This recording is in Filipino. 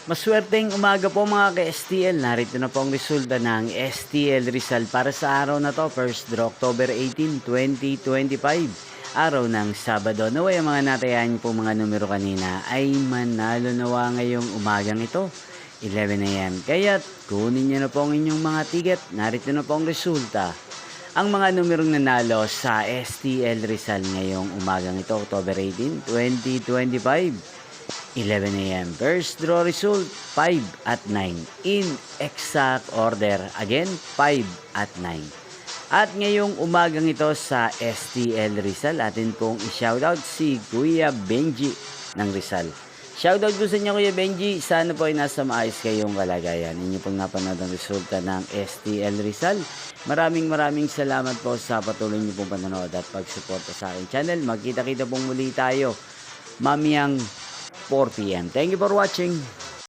Maswerteng umaga po mga ka-STL. Narito na po ang resulta ng STL Rizal para sa araw na to, first draw October 18, 2025. Araw ng Sabado. Naway ang mga natayan po mga numero kanina ay manalo nawa ngayong umagang ito, 11 AM. Kaya't kunin nyo na po ang inyong mga ticket. Narito na po ang resulta. Ang mga numerong nanalo sa STL Rizal ngayong umagang ito, October 18, 2025. 11 AM. First draw result, 5 at 9. In exact order. Again, 5 at 9. At ngayong umagang ito sa STL Rizal, atin pong i-shoutout si Kuya Benji ng Rizal. Shoutout ko sa inyo Kuya Benji. Sana po ay nasa maayos kayong kalagayan. Inyo pong napanood ang resulta ng STL Rizal. Maraming salamat po sa patuloy niyo pong panonood at pagsuporta sa aking channel. Magkita-kita pong muli tayo mamayang 4 PM. Thank you for watching.